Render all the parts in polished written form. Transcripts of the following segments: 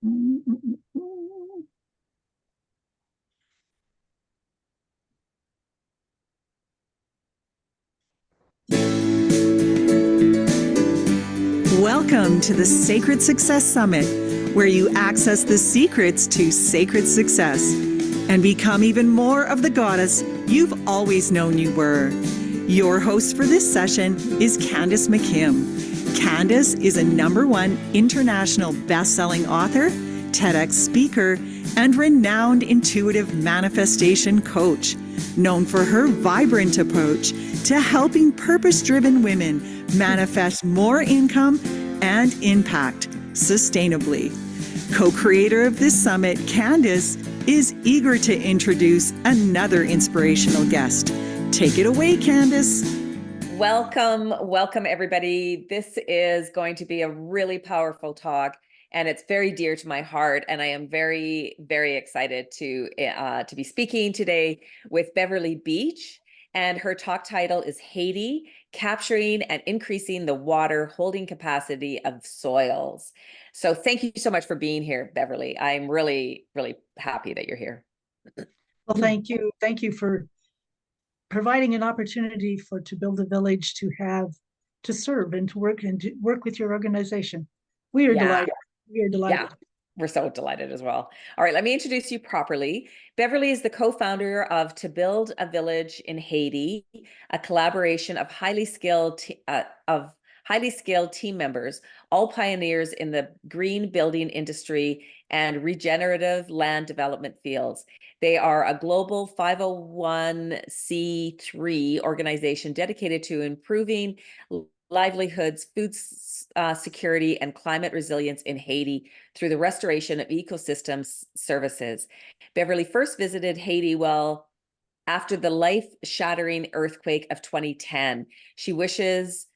Welcome to the Sacred Success Summit, where you access the secrets to sacred success and become even more of the goddess you've always known you were. Your host for this session is Candace McKim. Candace is a #1 international best-selling author, TEDx speaker, and renowned intuitive manifestation coach, known for her vibrant approach to helping purpose-driven women manifest more income and impact sustainably. Co-creator of this summit, Candace is eager to introduce another inspirational guest. Take it away, Candace. Welcome, everybody. This is going to be a really powerful talk, and it's very dear to my heart. And I am very, very excited to be speaking today with Beverly Beach. And her talk title is Haiti, Capturing and Increasing the Water Holding Capacity of Soils. So thank you so much for being here, Beverly. I'm really, really happy that you're here. Well, thank you. Thank you for providing an opportunity to build a village, to serve and to work with your organization. We are delighted. We are delighted. Yeah. We're so delighted as well. All right, let me introduce you properly. Beverly is the co-founder of To Build a Village in Haiti, a collaboration of highly skilled team members, all pioneers in the green building industry and regenerative land development fields. They are a global 501c3 organization dedicated to improving livelihoods, food security, and climate resilience in Haiti through the restoration of ecosystems services. Beverly first visited Haiti after the life-shattering earthquake of 2010. She wishes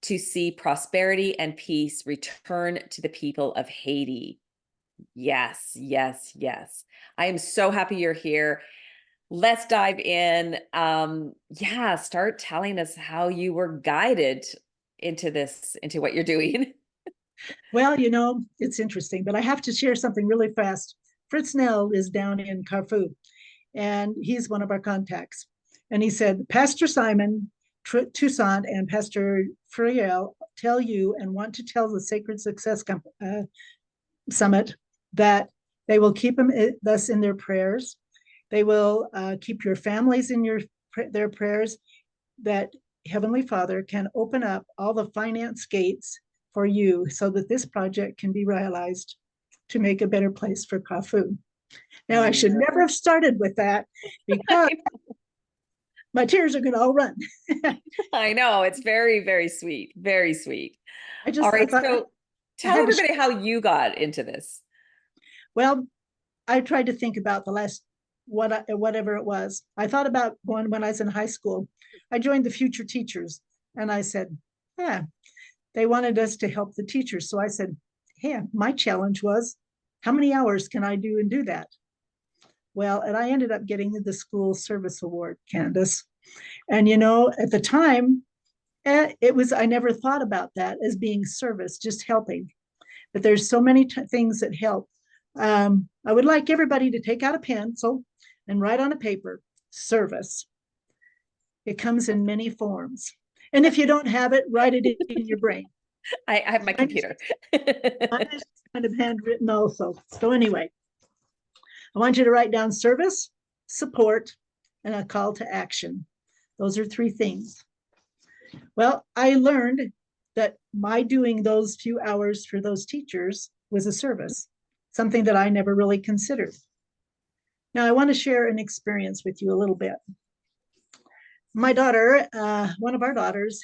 to see prosperity and peace return to the people of Haiti. Yes, yes, yes. I am so happy you're here. Let's dive in. Start telling us how you were guided into what you're doing. Well, it's interesting, but I have to share something really fast. Fritz Nell is down in Carrefour, and he's one of our contacts. And he said, Pastor Simon, Toussaint, and Pastor Friel tell you and want to tell the Sacred Success Summit that they will keep us in their prayers. They will keep your families in their prayers, that Heavenly Father can open up all the finance gates for you so that this project can be realized to make a better place for Carrefour. Now, I should never have started with that because my tears are going to all run. I know. It's very, very sweet. Very sweet. All right. So tell everybody how you got into this. Well, I tried to think about the last whatever it was. I thought about going when I was in high school. I joined the Future Teachers, and I said, they wanted us to help the teachers. So I said, my challenge was, how many hours can I do that? Well, and I ended up getting the school service award, Candace. And, at the time, I never thought about that as being service, just helping. But there's so many things that help. I would like everybody to take out a pencil and write on a paper, service. It comes in many forms. And if you don't have it, write it in your brain. I have my computer. Mine is kind of handwritten also. So anyway, I want you to write down service, support, and a call to action. Those are 3 things. Well, I learned that my doing those few hours for those teachers was a service, something that I never really considered. Now, I want to share an experience with you a little bit. My daughter, one of our daughters,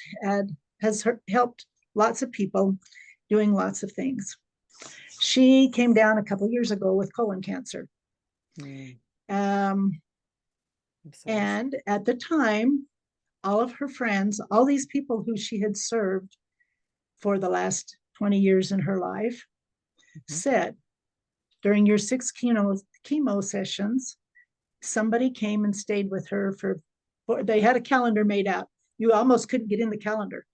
has helped lots of people doing lots of things. She came down a couple of years ago with colon cancer. And at the time, all of her friends, all these people who she had served for the last 20 years in her life, said, during your 6 chemo sessions, somebody came and stayed with her they had a calendar made out. You almost couldn't get in the calendar.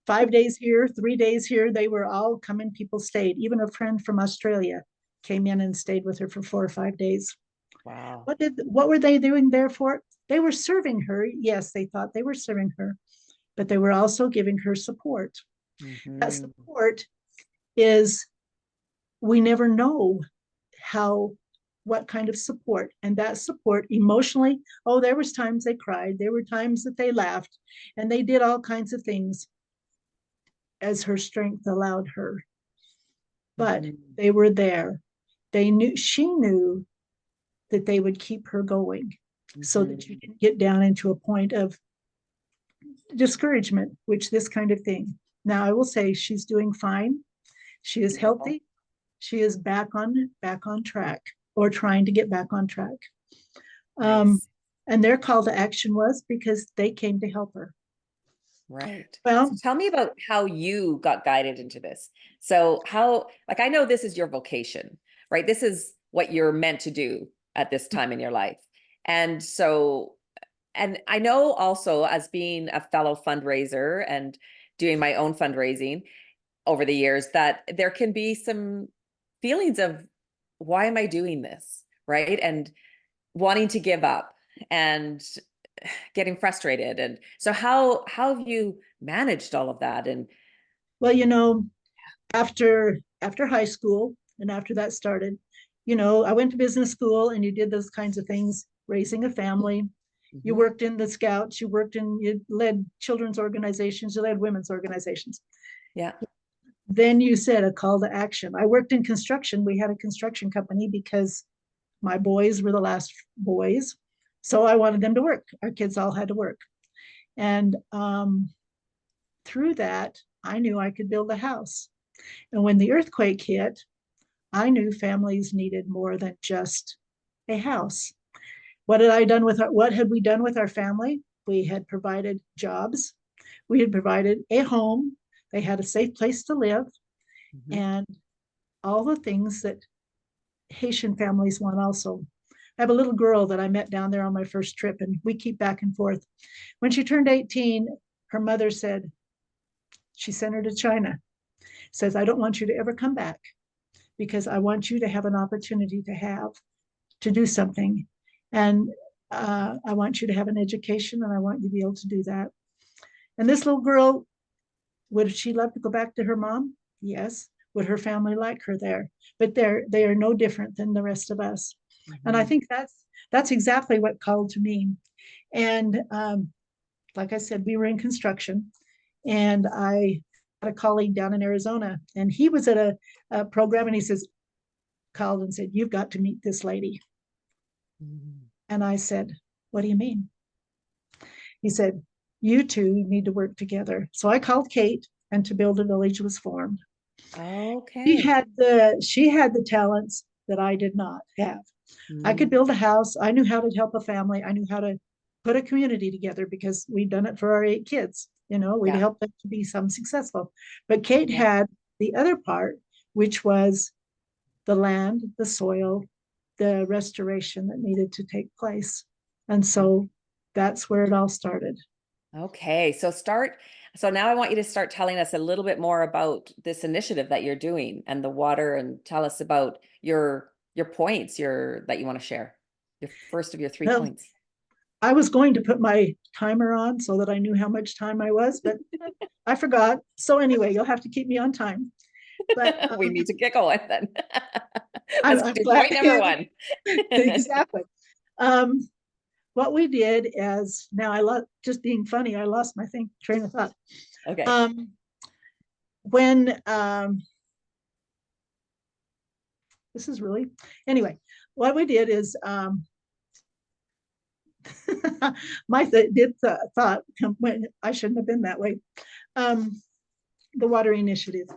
5 days here, 3 days here, they were all coming, people stayed. Even a friend from Australia came in and stayed with her for 4 or 5 days. Wow. What were they doing there for? They were serving her. Yes, they thought they were serving her, but they were also giving her support. That Mhm. support is, we never know how, what kind of support, and that support emotionally, oh, there was times they cried, there were times that they laughed, and they did all kinds of things as her strength allowed her, but Mhm. they were there. She knew that they would keep her going so that you Mhm. didn't get down into a point of discouragement, which this kind of thing. Now I will say she's doing fine. She is Beautiful. healthy. She is back on track, or trying to get back on track. Um, Nice. and their call to action was because they came to help her. Right. So Well, tell me about how you got guided into this. So how, like, I know this is your vocation, right? This is what you're meant to do at this time in your life. And so, and I know also, as being a fellow fundraiser and doing my own fundraising over the years, that there can be some feelings of, why am I doing this? Right. And wanting to give up and getting frustrated. And so how have you managed all of that? And well, after high school and after that started, I went to business school, and you did those kinds of things, raising a family. You Mhm. worked in the scouts, you led children's organizations, you led women's organizations. Yeah. Then you said a call to action. I worked in construction. We had a construction company because my boys were the last boys. So I wanted them to work. Our kids all had to work. And through that, I knew I could build a house. And when the earthquake hit, I knew families needed more than just a house. What had we done with our family? We had provided jobs. We had provided a home. They had a safe place to live, Mhm. and all the things that Haitian families want also. I have a little girl that I met down there on my first trip, and we keep back and forth. When she turned 18, her mother said, she sent her to China, says, I don't want you to ever come back because I want you to have an opportunity to do something. And I want you to have an education, and I want you to be able to do that. And this little girl, would she love to go back to her mom? Yes. Would her family like her there? But they are no different than the rest of us. And I Mhm. think that's exactly what called to me. And like I said, we were in construction, and I had a colleague down in Arizona, and he was at a program, and he says, called and said, "You've got to meet this lady." Mhm. And I said, "What do you mean?" He said, "You two need to work together." So I called Kate, and To Build a Village was formed. Okay. She had the talents that I did not have. I could Mhm. build a house. I knew how to help a family. I knew how to put a community together because we'd done it for our 8 kids. We'd Yeah. help them to be some successful. But Kate Yeah. had the other part, which was the land, the soil, the restoration that needed to take place. And so that's where it all started. Okay. So now I want you to start telling us a little bit more about this initiative that you're doing and the water, and tell us about your points that you want to share. Your first of your three Well, points. I was going to put my timer on so that I knew how much time I was, but I forgot. So anyway, you'll have to keep me on time. But We need to get going then. Let's I'm do glad point to number hear one. exactly. Um, what we did is, now I lost, just being funny, I lost my train of thought. Okay. Um, when this is really, anyway, what we did is, thought when I shouldn't have been that way. Um, the water initiative.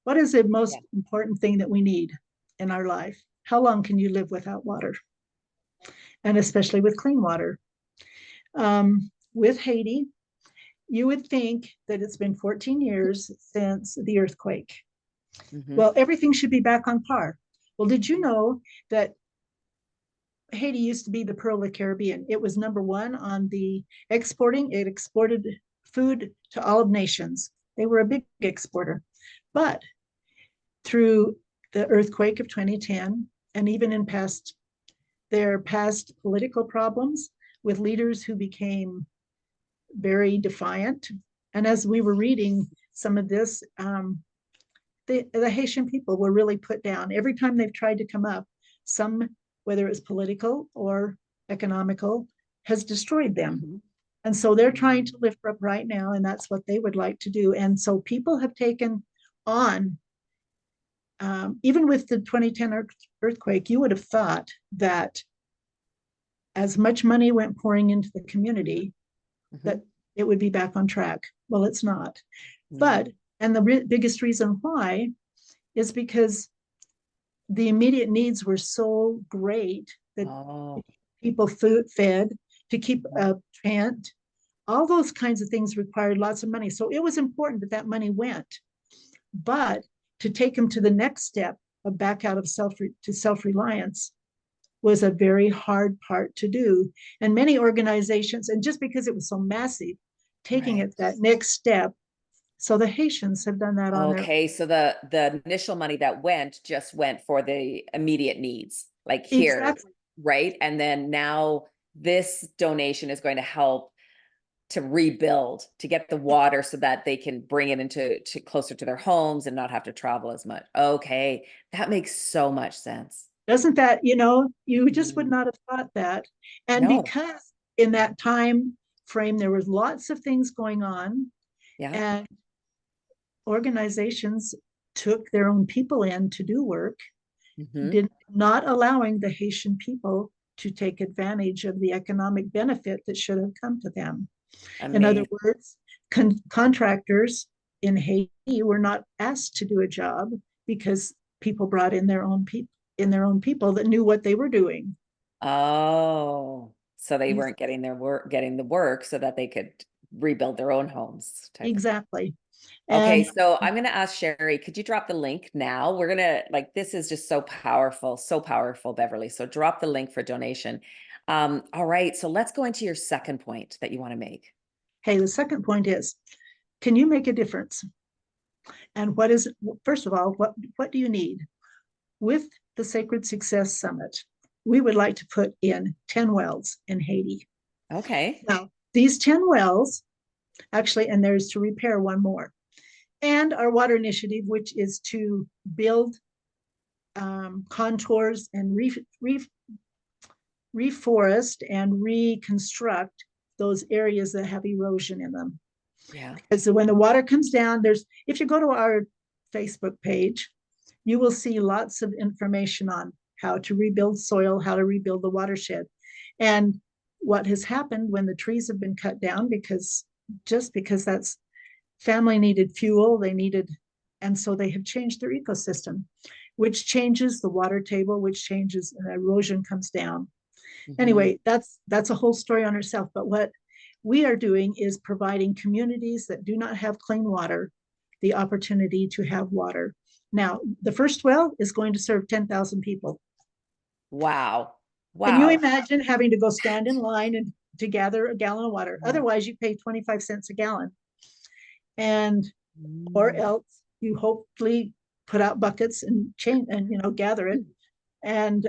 What is the Yeah. most important thing that we need in our life? How long can you live without water? And especially with clean water. With Haiti, you would think that it's been 14 years since the earthquake. Mhm. Well, everything should be back on par. Well, did you know that Haiti used to be the pearl of the Caribbean? It was number one on the exporting. It exported food to all of nations. They were a big exporter. But through the earthquake of 2010, and even in their past political problems with leaders who became very defiant. And as we were reading some of this, the Haitian people were really put down. Every time they've tried to come up, whether it's political or economical, has destroyed them. Mm-hmm. And so they're trying to lift up right now, and that's what they would like to do. And so people have taken on, even with the 2010 earthquake, you would have thought that as much money went pouring into the community, Mm-hmm. that it would be back on track. Well, it's not. Mm-hmm. But, and the biggest reason why is because the immediate needs were so great that people fed, to keep a tent, all those kinds of things required lots of money. So it was important that that money went. But to take them to the next step of back out of self-reliance was a very hard part to do. And many organizations, and just because it was so massive, taking it that next step. So the Haitians have done that on their. Okay, so the initial money that just went for the immediate needs, like here, Exactly. right? And then now this donation is going to help to rebuild, to get the water so that they can bring it into closer to their homes and not have to travel as much. Okay, that makes so much sense. Doesn't that, you just would not have thought that. And No. because in that time frame, there was lots of things going on. Yeah. And organizations took their own people in to do work, not allowing the Haitian people to take advantage of the economic benefit that should have come to them. Amazing. In other words, contractors in Haiti were not asked to do a job because people brought in their own people that knew what they were doing. Oh, so they weren't getting the work so that they could rebuild their own homes. Exactly. Okay, so I'm going to ask Sherry, could you drop the link now? We're going to, this is just so powerful, Beverly. So drop the link for donation. All right, so let's go into your second point that you want to make. Hey, the second point is, can you make a difference? And first of all, what do you need? With the Sacred Success Summit, we would like to put in 10 wells in Haiti. Okay. Now, these 10 wells, actually, and there's to repair one more. And our water initiative, which is to build contours and reforest and reconstruct those areas that have erosion in them. Yeah. Because when the water comes down, if you go to our Facebook page, you will see lots of information on how to rebuild soil, how to rebuild the watershed. And what has happened when the trees have been cut down, because that's family needed fuel, and so they have changed their ecosystem, which changes the water table, which changes, and erosion comes down. Anyway, that's a whole story on itself. But what we are doing is providing communities that do not have clean water the opportunity to have water. Now, the first well is going to serve 10,000 people. Wow. Can you imagine having to go stand in line and to gather a gallon of water? Otherwise, you pay 25 cents a gallon. Or else you hopefully put out buckets and gather it. And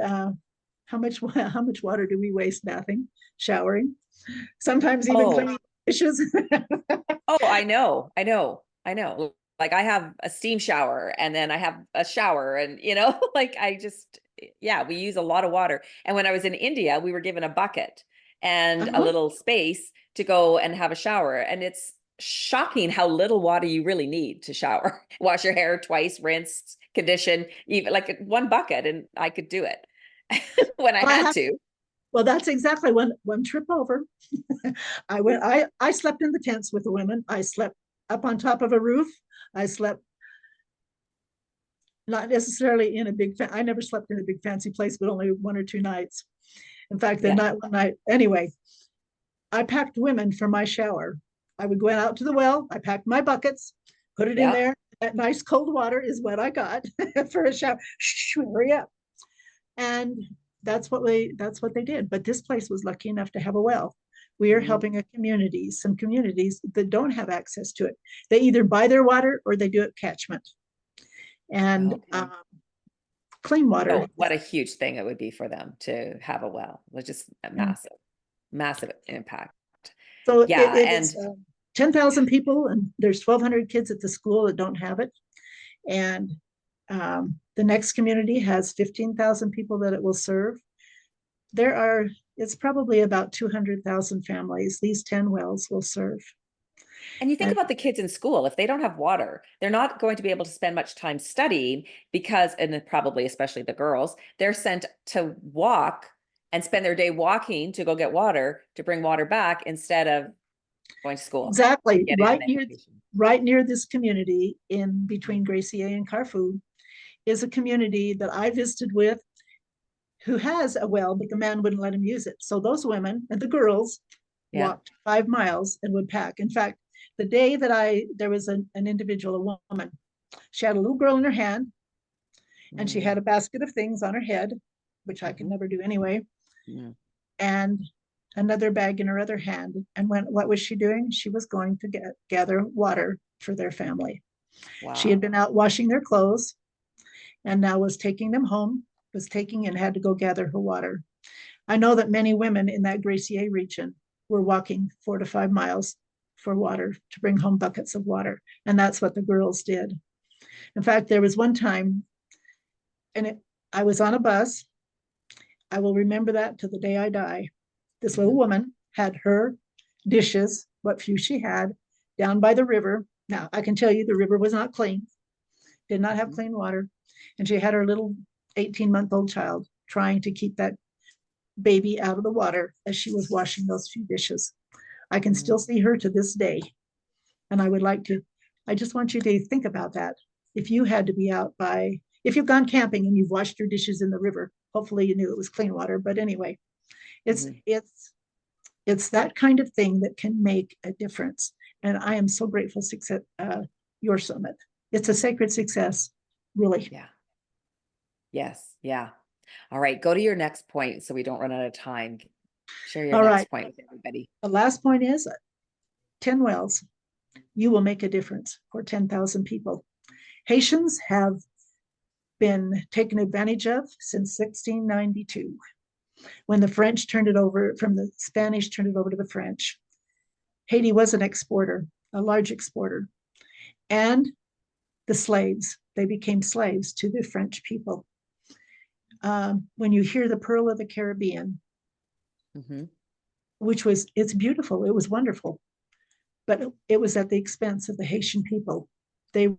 how much water do we waste bathing, showering, sometimes even cleaning dishes? Oh, I know. Like I have a steam shower and then I have a shower and, we use a lot of water. And when I was in India, we were given a bucket and a little space to go and have a shower. And it's shocking how little water you really need to shower. Wash your hair twice, rinse, condition, even like one bucket, and I could do it when I had to. Well, that's exactly one trip over. I slept in the tents with the women. I slept up on top of a roof. I slept not necessarily in I never slept in a big fancy place, but only 1 or 2 nights. In fact, one night, anyway, I packed women for my shower. I would go out to the well, I packed my buckets, put it in there. That nice cold water is what I got for a shower. Shh, hurry up. And that's what they did. But this place was lucky enough to have a well. We are helping some communities that don't have access to it. They either buy their water or they do it catchment. And clean water. Oh, what a huge thing it would be for them to have a well. It's just a Yeah. massive impact. So Yeah, it and is 10,000 people, and there's 1,200 kids at the school that don't have it. And the next community has 15,000 people that it will serve. It's probably about 200,000 families these 10 wells will serve. you think And about the kids in school, if they don't have water, they're not going to be able to spend much time studying because, and then probably especially the girls, they're sent to walk and spend their day walking to go get water, to bring water back instead of going to school. exactly Getting an education. right near this community in between Gracie and Carrefour is a community that I visited with who has a well, but the man wouldn't let him use it. So those women and the girls Yeah. walked 5 miles and would pack. In fact, the day that there was an individual, a woman, she had a little girl in her hand and she had a basket of things on her head, which I could never do anyway, and another bag in her other hand. And what was she doing? She was going to gather water for their family. Wow. She had been out washing their clothes and now was taking them home, was taking and had to go gather her water. I know that many women in that Gracie region were walking 4 to 5 miles for water to bring home buckets of water. And that's what the girls did. In fact, there was one time, I was on a bus. I will remember that to the day I die. This little woman had her dishes, what few she had, down by the river. Now, I can tell you the river was not clean, did not have clean water. And she had her little 18-month-old child trying to keep that baby out of the water as she was washing those few dishes. I can still see her to this day. And I just want you to think about that. If you had to be out if you've gone camping and you've washed your dishes in the river, hopefully you knew it was clean water. But anyway, it's that kind of thing that can make a difference. And I am so grateful to your summit. It's a sacred success, really. Yeah. Yes. Yeah. All right. Go to your next point so we don't run out of time. Share your next point with everybody. The last point is 10 wells. You will make a difference for 10,000 people. Haitians have been taken advantage of since 1692, when the French turned it over, from the Spanish turned it over to the French. Haiti was an exporter, a large exporter. And the slaves, they became slaves to the French people. When you hear the Pearl of the Caribbean, it's beautiful, it was wonderful, but it was at the expense of the Haitian people. The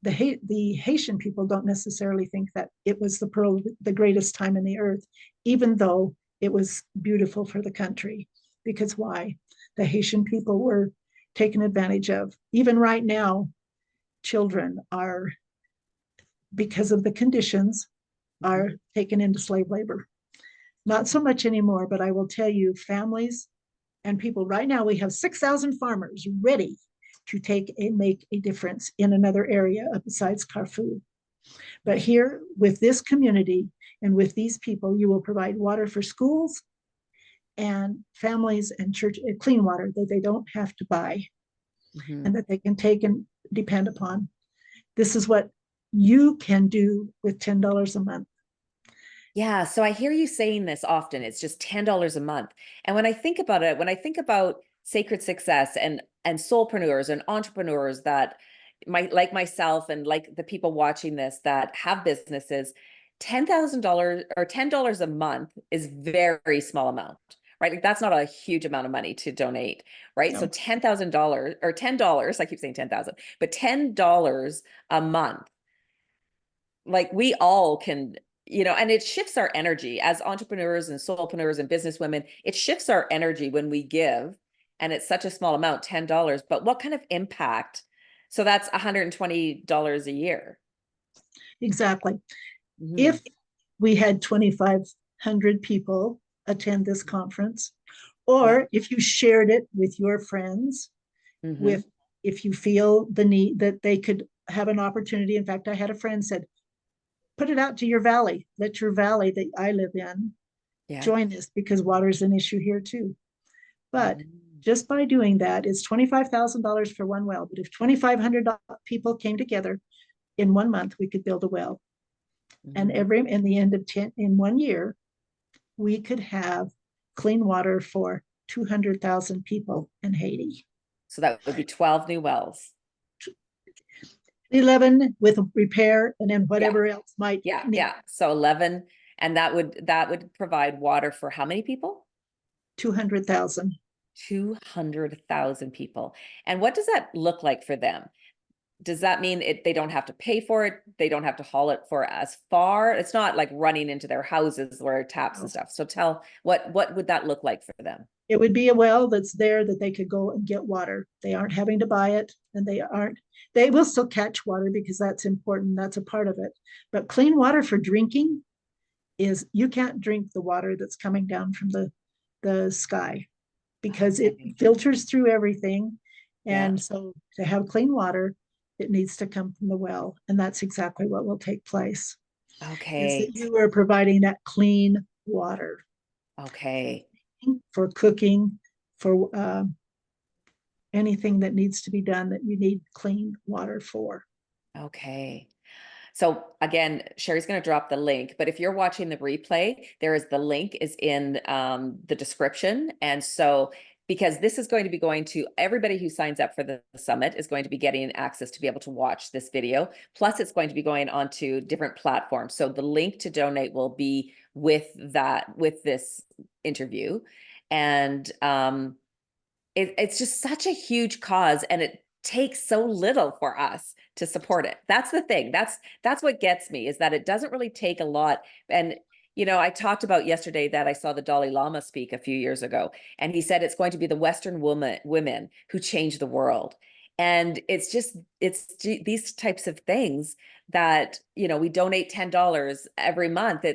Haitian people don't necessarily think that it was the pearl, the greatest time in the earth, even though it was beautiful for the country. Because why? The Haitian people were taken advantage of. Even right now, children are, because of the conditions, are taken into slave labor. Not so much anymore, but I will tell you, families and people right now, we have 6,000 farmers ready to make a difference in another area besides Carrefour. But here with this community and with these people, you will provide water for schools and families and church, clean water that they don't have to buy and that they can take and depend upon. This is what you can do with $10 a month. Yeah. So I hear you saying this often. It's just $10 a month. And when I think about it, when I think about sacred success and soulpreneurs and entrepreneurs that like myself and like the people watching this that have businesses, $10,000 or $10 a month is very small amount, right? Like that's not a huge amount of money to donate, right? No. So $10,000 or $10, I keep saying 10,000, but $10 a month, like we all can, and it shifts our energy as entrepreneurs and soulpreneurs and businesswomen. It shifts our energy when we give, and it's such a small amount, $10, but what kind of impact? So that's $120 a year. Exactly. If we had 2,500 people attend this conference, or if you shared it with your friends, if you feel the need that they could have an opportunity. In fact, I had a friend said, put it out to your valley, let your valley that I live in join this, because water is an issue here too. But just by doing that, it's $25,000 for one well. But if 2,500 people came together in 1 month, we could build a well. And in the end of 10, in 1 year, we could have clean water for 200,000 people in Haiti. So that would be 12 new wells. 11 with repair, and then whatever else might need. Yeah. So 11, and that would provide water for how many people? 200,000. 200,000 people. And what does that look like for them? Does that mean they don't have to pay for it? They don't have to haul it for as far? It's not like running into their houses where taps and stuff. So what would that look like for them? It would be a well that's there that they could go and get water. They aren't having to buy it, and they will still catch water because that's important. That's a part of it. But clean water for drinking is, you can't drink the water that's coming down from the sky because it filters through everything. And so to have clean water, it needs to come from the well. And that's exactly what will take place. Okay. Is that you are providing that clean water. Okay. For cooking, for anything that needs to be done that you need clean water for. Okay. So again, Sherry's going to drop the link, but if you're watching the replay, the link is in the description. And so, because this is going to be going to everybody who signs up for the summit is going to be getting access to be able to watch this video. Plus it's going to be going onto different platforms. So the link to donate will be with this interview. And it's just such a huge cause, and it takes so little for us to support it. That's the thing. That's what gets me, is that it doesn't really take a lot. And I talked about yesterday that I saw the Dalai Lama speak a few years ago, and he said it's going to be the Western women who change the world. And it's these types of things that, we donate $10 every month.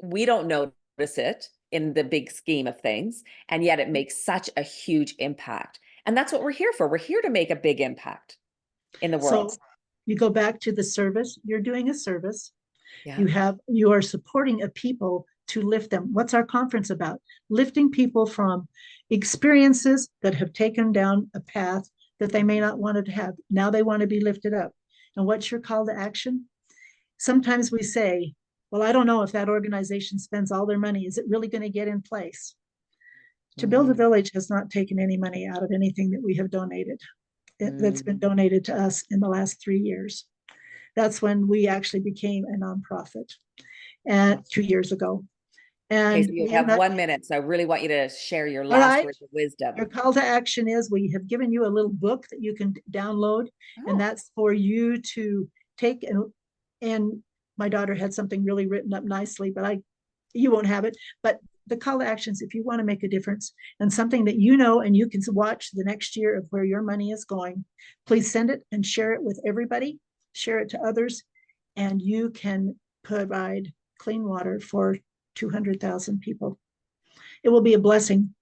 We don't notice it in the big scheme of things, and yet it makes such a huge impact. And that's what we're here for. We're here to make a big impact in the world. So you go back to the service. You're doing a service. Yeah. You are supporting a people to lift them. What's our conference about? Lifting people from experiences that have taken down a path that they may not want to have. Now they want to be lifted up. And what's your call to action? Sometimes we say, well, I don't know if that organization spends all their money. Is it really going to get in place? To Build a Village has not taken any money out of anything that we have donated. That's been donated to us in the last 3 years. That's when we actually became a nonprofit, and 2 years ago. And okay, so you have 1 minute, so I really want you to share your last words of wisdom. Your call to action is, we have given you a little book that you can download, and that's for you to take and my daughter had something really written up nicely, but you won't have it. But the call to actions, if you want to make a difference and something that and you can watch the next year of where your money is going, please send it and share it with everybody, share it to others, and you can provide clean water for 200,000 people. It will be a blessing.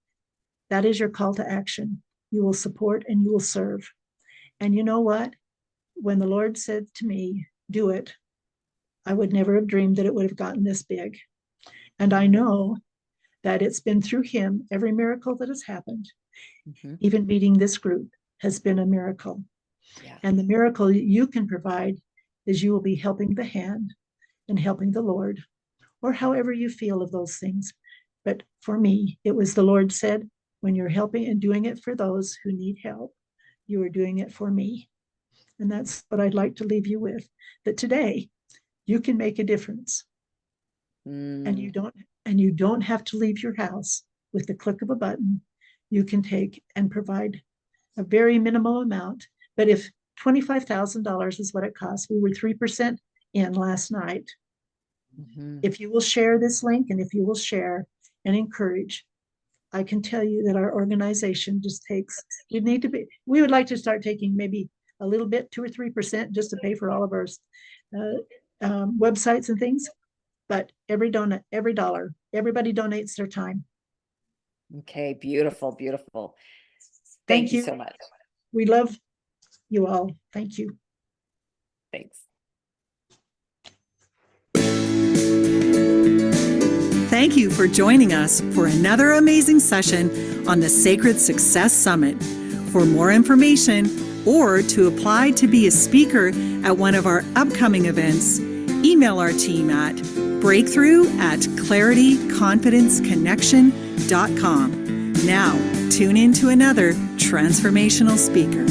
That is your call to action. You will support and you will serve. And you know what? When the Lord said to me, do it, I would never have dreamed that it would have gotten this big. And I know that it's been through him, every miracle that has happened, even meeting this group has been a miracle. Yeah. And the miracle you can provide is you will be helping the hand and helping the Lord, or however you feel of those things. But for me, it was the Lord said, when you're helping and doing it for those who need help, you are doing it for me. And that's what I'd like to leave you with, that today you can make a difference. And you don't have to leave your house. With the click of a button, you can take and provide a very minimal amount. But if $25,000 is what it costs, we were 3% in last night. If you will share this link, and if you will share and encourage, I can tell you that our organization just takes, we would like to start taking maybe a little bit, 2 or 3%, just to pay for all of our websites and things. But every dollar, everybody donates their time. Okay, beautiful, beautiful. Thank you so much. We love you all. Thank you. Thanks. Thank you for joining us for another amazing session on the Sacred Success Summit. For more information or to apply to be a speaker at one of our upcoming events, Email our team at breakthrough@clarityconfidenceconnection.com. Now, tune in to another transformational speaker.